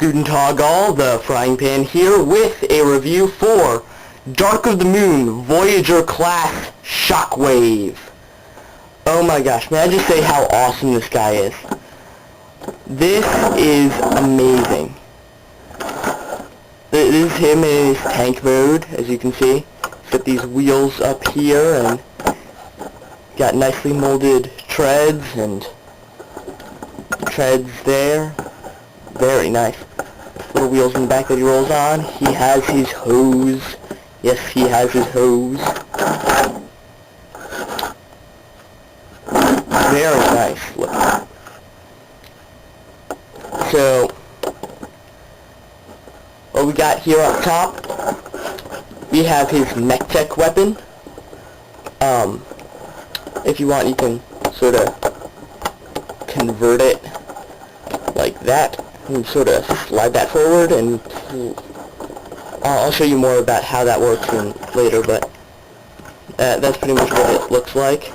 Guten Tag all, the Frying Pan here with a review for Dark of the Moon Voyager class Shockwave. Oh my gosh, may I just say how awesome this guy is. This is amazing. This is him in his tank mode, as you can see. He's got these wheels up here and got nicely molded treads and treads there. Very nice. Little wheels in the back that he rolls on. He has his hose. Yes, he has his hose. Very nice looking. So, what we got here up top, we have his mech tech weapon. If you want, you can sort of convert it like that. And sort of slide that forward, and I'll show you more about how that works later, but that's pretty much what it looks like.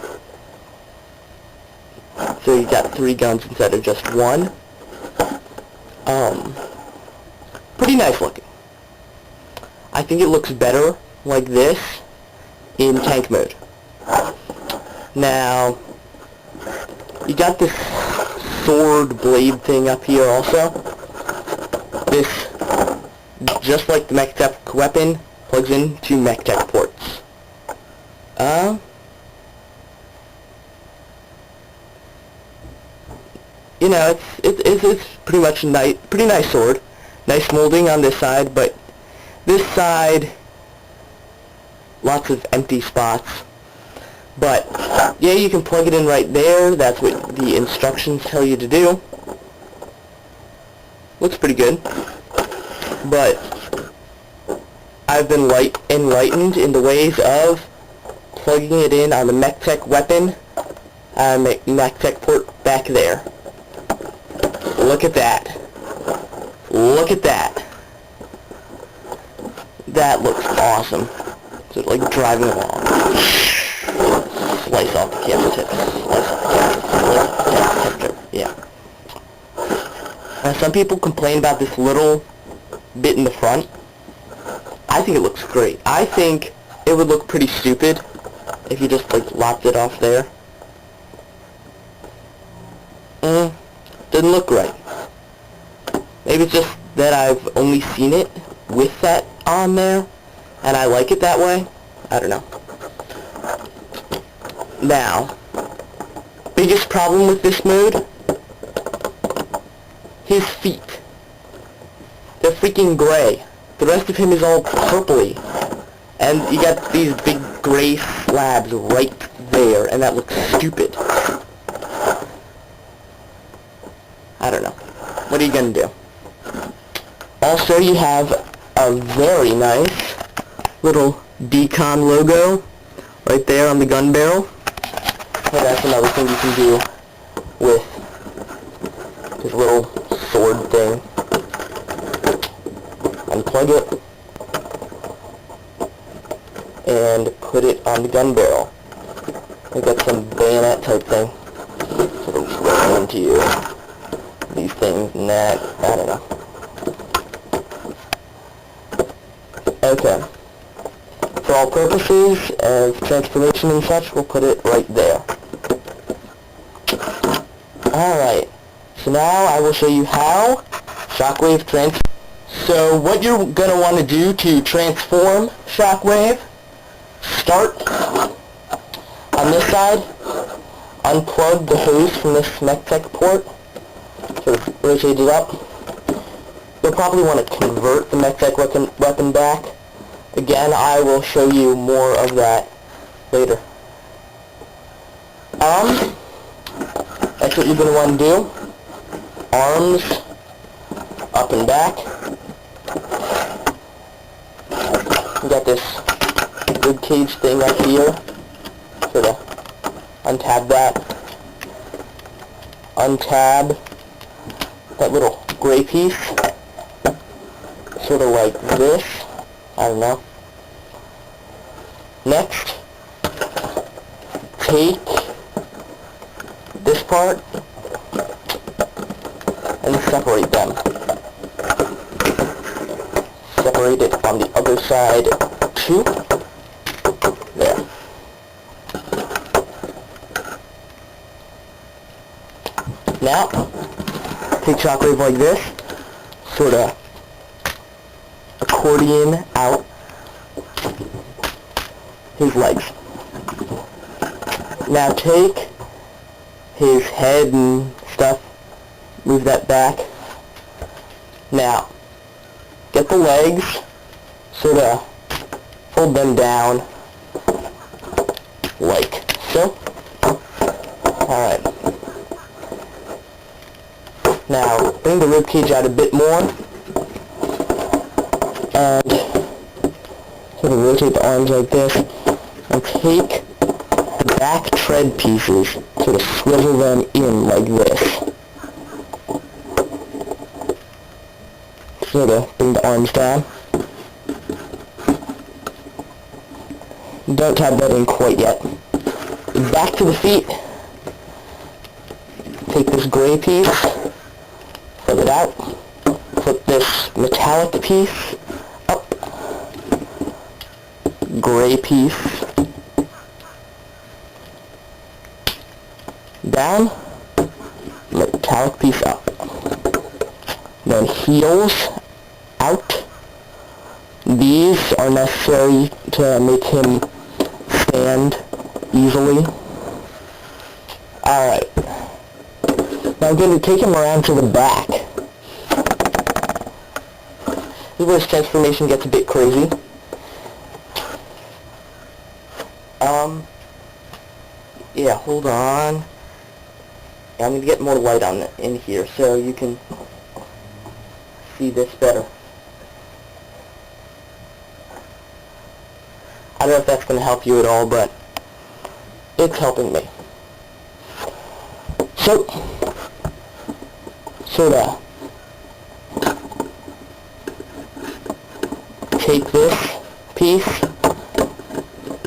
So you got 3 guns instead of just 1. Pretty nice looking. I think it looks better like this in tank mode. Now, you got this sword blade thing up here also. This, just like the mech tech weapon, plugs into mech tech ports. You know, it's pretty much pretty nice sword. Nice molding on this side, but this side, lots of empty spots. But, yeah, you can plug it in right there. That's what the instructions tell you to do. Looks pretty good. But I've been enlightened in the ways of plugging it in on the mech tech weapon and mech tech port back there. Look at that. Look at that. That looks awesome. Just like driving along. Slice off the camera tip. Slice off the camera tip. Yeah. Some people complain about this little bit in the front. I think it looks great. I think it would look pretty stupid if you just like lopped it off there. Doesn't look right. Maybe it's just that I've only seen it with that on there, and I like it that way. I don't know. Now, biggest problem with this mode, his feet. They're freaking gray. The rest of him is all purpley. And you got these big gray slabs right there, and that looks stupid. I don't know. What are you gonna do? Also, you have a very nice little Decon logo right there on the gun barrel. And that's another thing you can do with this little sword thing. Unplug it and put it on the gun barrel. We got some bayonet type thing. Sort of rolling into you. These things and that. I don't know. Okay. For all purposes of transformation and such, we'll put it right there. Alright, so now I will show you how Shockwave transforms. So what you're going to want to do to transform Shockwave, start on this side, unplug the hose from this mech tech port, sort of rotate it up. You'll probably want to convert the mech tech weapon back. Again, I will show you more of that later. That's what you're going to want to do. Arms up and back. You got this rib cage thing up here. Sort of untab that. Untab that little gray piece. Sort of like this. I don't know. Next, take this part and separate them. separate it on the other side too. There. Now, take Shockwave like this, sort of accordion out his legs. Now take his head and stuff, move that back. Now, get the legs, sort of fold them down, like so. Alright. Now, bring the ribcage out a bit more, and sort of rotate the arms like this, and take the back tread pieces, sort of swivel them in like this. Sort of bring the arms down. Don't have that in quite yet. Back to the feet. Take this gray piece, flip it out, flip this metallic piece up, gray piece down, metallic piece up. Then heels out. These are necessary to make him stand easily. Alright. Now I'm going to take him around to the back. This is where his transformation gets a bit crazy. Yeah, hold on. Yeah, I'm going to get more light on in here so you can see this better. I don't know if that's going to help you at all, but it's helping me. So, sort of take this piece,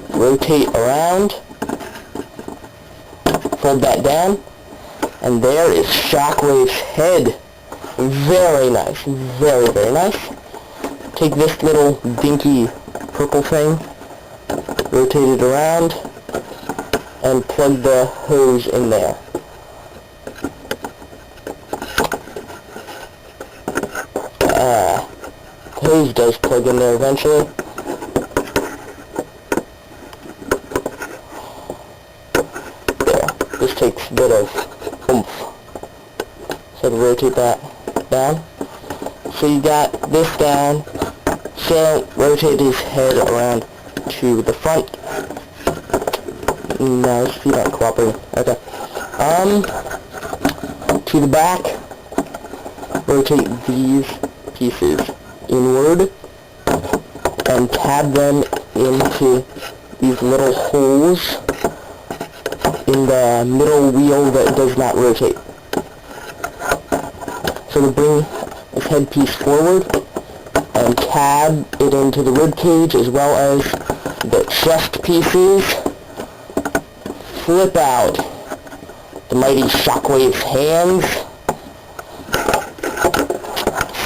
rotate around, fold that down, and there is Shockwave's head. Very nice, very, very nice. Take this little dinky purple thing, rotate it around, and plug the hose in there. Hose does plug in there eventually. There. This takes a bit of oomph. So to rotate that down. So you got this down. So rotate his head around to the front. No, his feet aren't cooperating. Okay. To the back. Rotate these pieces inward and tab them into these little holes in the middle wheel that does not rotate. So to bring this headpiece forward and tab it into the rib cage as well as the chest pieces, flip out the mighty Shockwave's hands,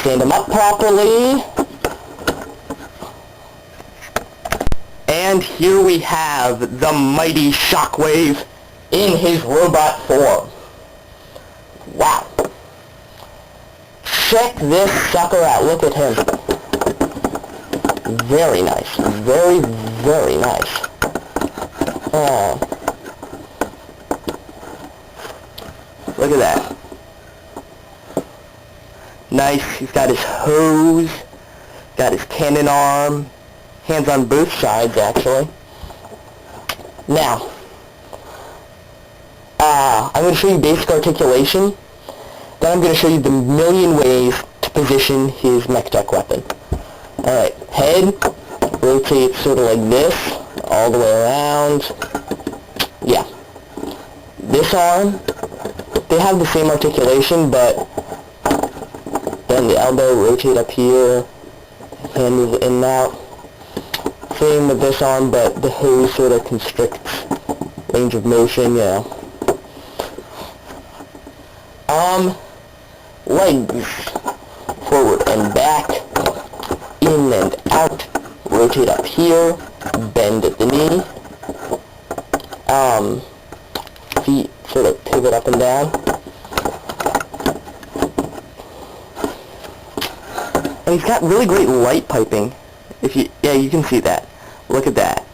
stand them up properly, and here we have the mighty Shockwave in his robot form. Wow. Check this sucker out. Look at him. Very nice. Very, very nice. Look at that. Nice. He's got his hose, got his cannon arm, hands on both sides actually. Now, I'm going to show you basic articulation. Then I'm going to show you the million ways to position his mech tech weapon. Alright, head, rotate sort of like this, all the way around. Yeah. This arm, they have the same articulation, but then the elbow, rotate up here, hand move in and out. Same with this arm, but the hose sort of constricts range of motion, you know. Legs, forward and back, in in and out, rotate up here, bend at the knee, feet sort of pivot up and down. And he's got really great light piping. Yeah, you can see that. Look at that.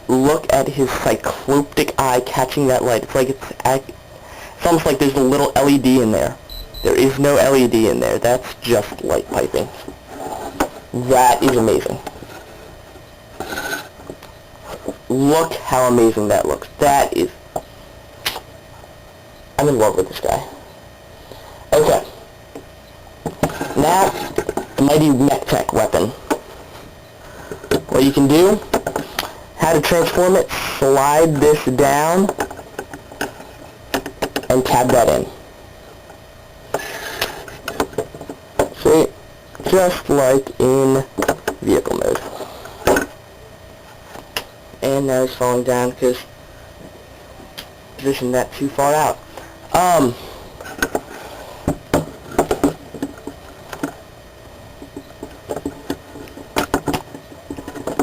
Look at his cycloptic eye catching that light. It's like it's almost like there's a little LED in there. There is no LED in there. That's just light piping. That is amazing. Look how amazing that looks. That is... I'm in love with this guy. Okay. Now, the mighty MechTech weapon. What you can do, how to transform it, slide this down, and tab that in. See, just like in vehicle mode. And now he's falling down because positioned that too far out.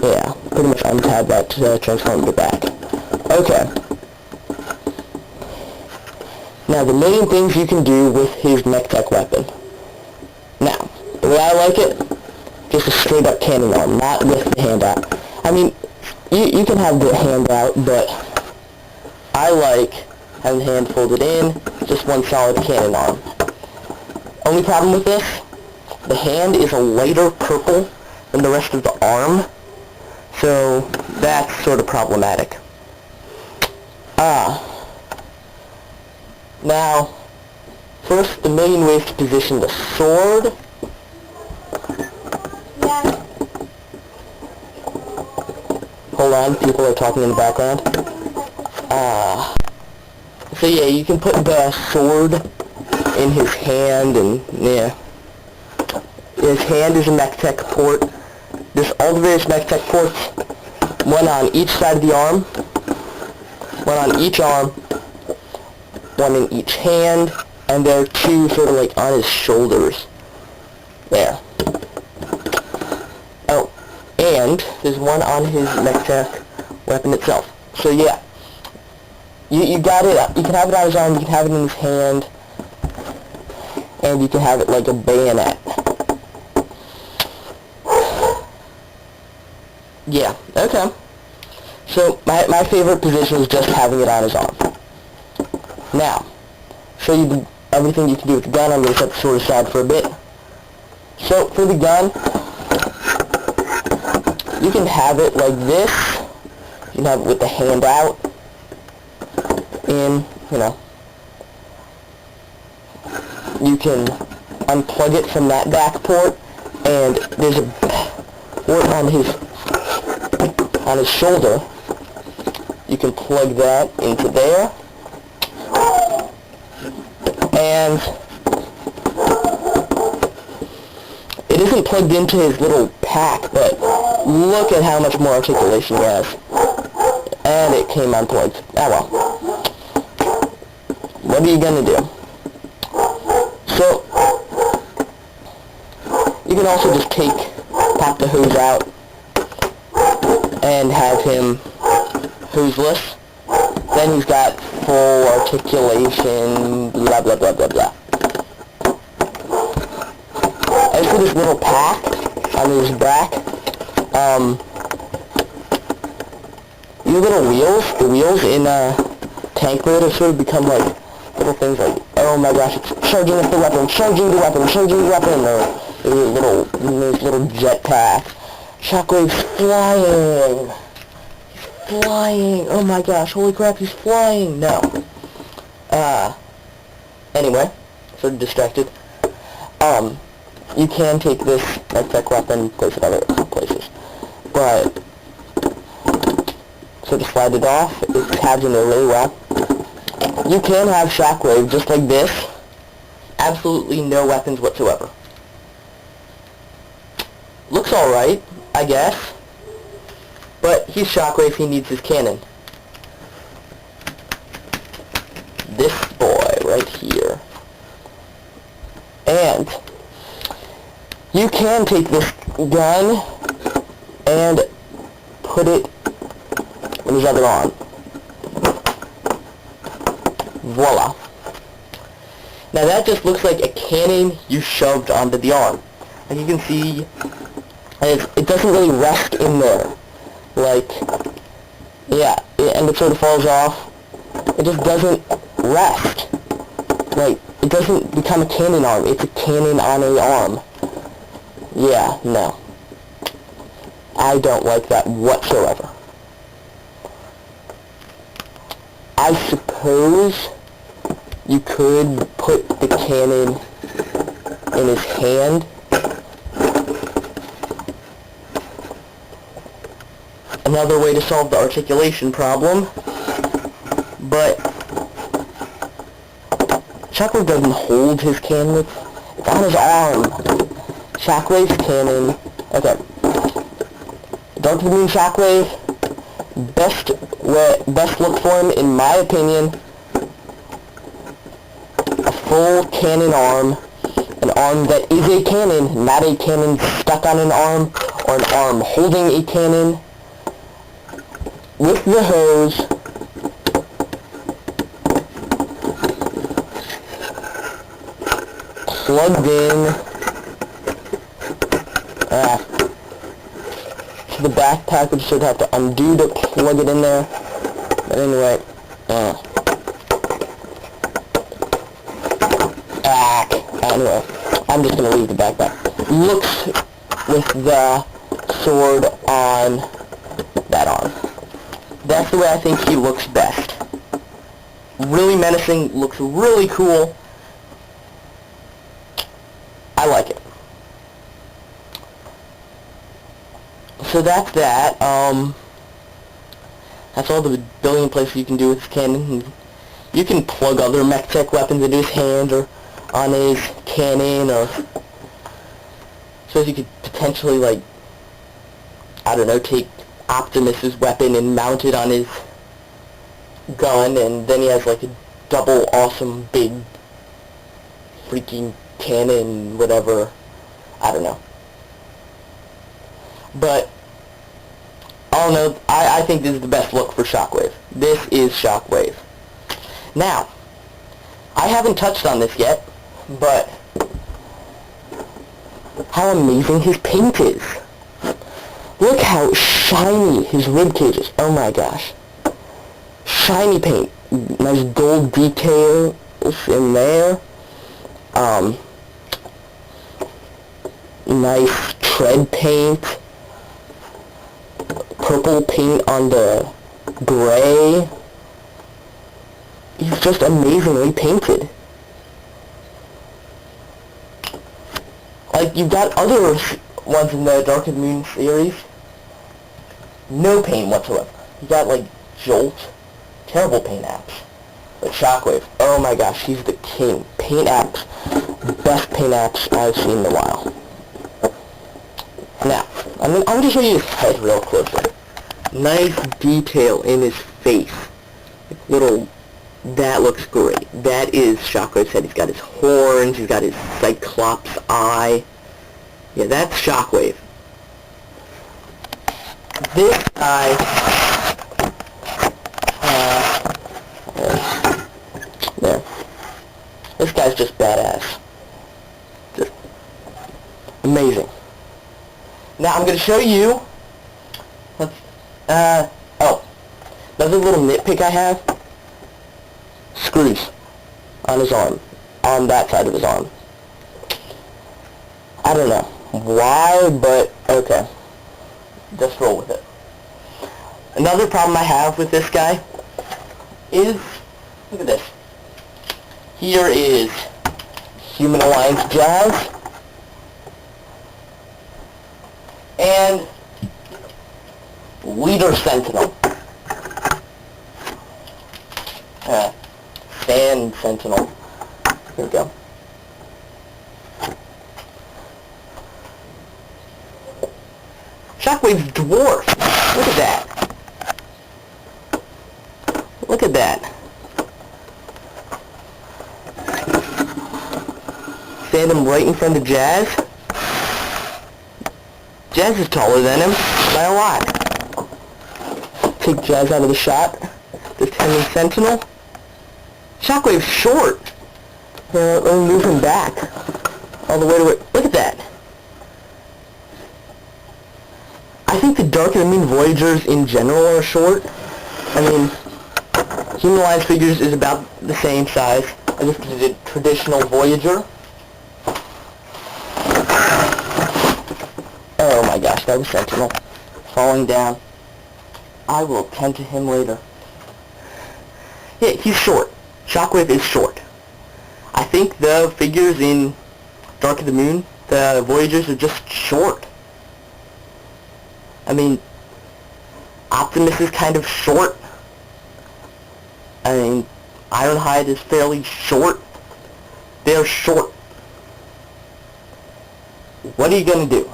Yeah, pretty much untab that to transform it back. Okay. Now, the million things you can do with his MechTech weapon. Now, the way I like it, just a straight up cannon arm, not with the hand out. I mean, you can have the hand out, but I like having the hand folded in, just one solid cannon arm. Only problem with this, the hand is a lighter purple than the rest of the arm, so that's sort of problematic. Now, first, the million ways to position the sword. Yeah. Hold on, people are talking in the background. So yeah, you can put the sword in his hand, and yeah. His hand is a MechTech port. There's all the various MechTech ports, one on each side of the arm, one on each arm, one in each hand, and there are two sort of like on his shoulders. There. Oh, and there's one on his MechTech weapon itself. So yeah, you got it. You can have it on his arm, you can have it in his hand, and you can have it like a bayonet. Yeah, okay. So my favorite position is just having it on his arm. Now, show you everything you can do with the gun. I'm going to set the sword aside for a bit. So, for the gun, you can have it like this. You can have it with the hand out. In, you know. You can unplug it from that back port, and there's a port on his shoulder. You can plug that into there. And it isn't plugged into his little pack, but look at how much more articulation he has. And it came unplugged. Oh well. What are you gonna do? So, you can also just pop the hose out and have him hoseless. Then he's got full articulation, blah blah blah blah blah. As for this little pack on his back, these little wheels, the wheels in tank mode have sort of become like little things like, oh my gosh, it's charging up the weapon, charging the weapon, charging the weapon, or there's little jetpack. Shockwave's flying! He's flying! Oh my gosh, holy crap, he's flying! No. Anyway, sort of distracted. You can take this MechTech weapon, place it other places. But, sort of slide it off, it tabs in there really well. You can have Shockwave just like this. Absolutely no weapons whatsoever. Looks alright, I guess. But he's Shockwave, he needs his cannon. This boy right here. And you can take this gun and put it in his other arm. Voila. Now that just looks like a cannon you shoved onto the arm. Like you can see, it doesn't really rest in there. Like, yeah, and it sort of falls off. It just doesn't rest. Like, it doesn't become a cannon arm. It's a cannon on a arm. Yeah, no. I don't like that whatsoever. I suppose you could put the cannon in his hand. Another way to solve the articulation problem, but Shockwave doesn't hold his cannon, it's on his arm. Shockwave's cannon, okay. Dark of the Moon Shockwave, best look for him, in my opinion, a full cannon arm, an arm that is a cannon, not a cannon stuck on an arm, or an arm holding a cannon, with the hose, plugged in to the backpack, which should have to undo to plug it in there. But anyway, anyway, I'm just gonna leave the backpack. Looks with the sword on that arm. That's the way I think he looks best. Really menacing, looks really cool. I like it. So that's that. That's all the billion places you can do with this cannon. You can plug other mech tech weapons into his hand or on his cannon, or so you could potentially, like, I don't know, take Optimus's weapon and mount it on his gun, and then he has like a double awesome big freaking cannon, whatever. I don't know. But all in all, I think this is the best look for Shockwave. This is Shockwave. Now, I haven't touched on this yet, but how amazing his paint is. Look how shiny his ribcage is. Oh my gosh. Shiny paint. Nice gold details in there. Nice tread paint. Purple paint on the gray. He's just amazingly painted. Like, you've got other ones in the Dark of the Moon series. No paint whatsoever. You got, like, Jolt. Terrible paint apps. But Shockwave, oh my gosh, he's the king. Paint apps. Best paint apps I've seen in a while. Now, I'm going to show you his head real closely. Nice detail in his face. Like little... That looks great. That is Shockwave's head. He's got his horns, he's got his Cyclops eye. Yeah, that's Shockwave. This guy, there. This guy's just badass. Just amazing. Now I'm going to show you, another little nitpick I have. Screws on his arm, on that side of his arm. I don't know why, but okay. Just roll with it. Another problem I have with this guy is, look at this. Here is Human Alliance Jazz, and Leader Sentinel. Sand Sentinel. Here we go. Shockwave's dwarf. Look at that. Look at that. Stand him right in front of Jazz. Jazz is taller than him by a lot. Take Jazz out of the shot. This Henry Sentinel. Shockwave's short. Let me move him back. All the way to it. Look at that. I think the Dark of the Moon Voyagers in general are short. I mean, Human-Alliance figures is about the same size as the traditional Voyager. Oh my gosh, that was Sentinel. Falling down. I will tend to him later. Yeah, he's short. Shockwave is short. I think the figures in Dark of the Moon, the Voyagers, are just short. I mean, Optimus is kind of short. I mean, Ironhide is fairly short. They're short. What are you gonna do?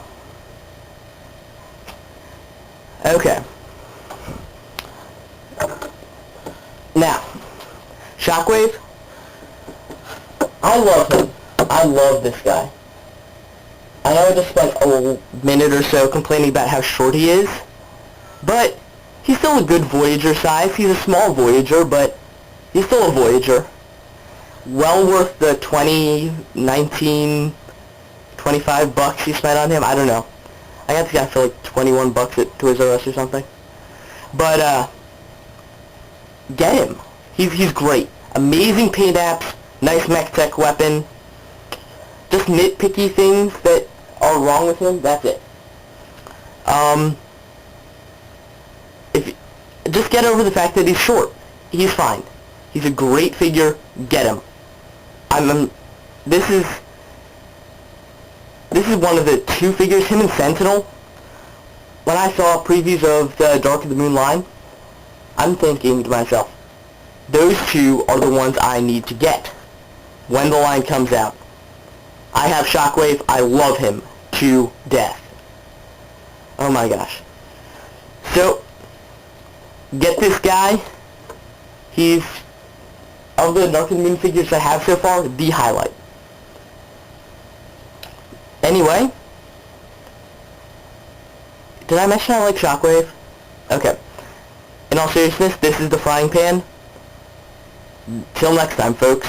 Okay. Now, Shockwave, I love him. I love this guy. I know I just spent a minute or so complaining about how short he is, but he's still a good Voyager size. He's a small Voyager, but he's still a Voyager. Well worth the 19, 25 bucks you spent on him. I don't know. I got the guy for like 21 bucks at Toys R Us or something. But, get him. He's great. Amazing paint apps, nice mech tech weapon. Just nitpicky things that are wrong with him, that's it. Just get over the fact that he's short. He's fine. He's a great figure. Get him. This is one of the two figures, him and Sentinel. When I saw previews of the Dark of the Moon line, I'm thinking to myself, those two are the ones I need to get when the line comes out. I have Shockwave. I love him to death. Oh my gosh. So, get this guy. He's, of the Dark of the Moon figures I have so far, the highlight. Anyway, did I mention I like Shockwave? Okay. In all seriousness, this is the frying pan. Till next time, folks.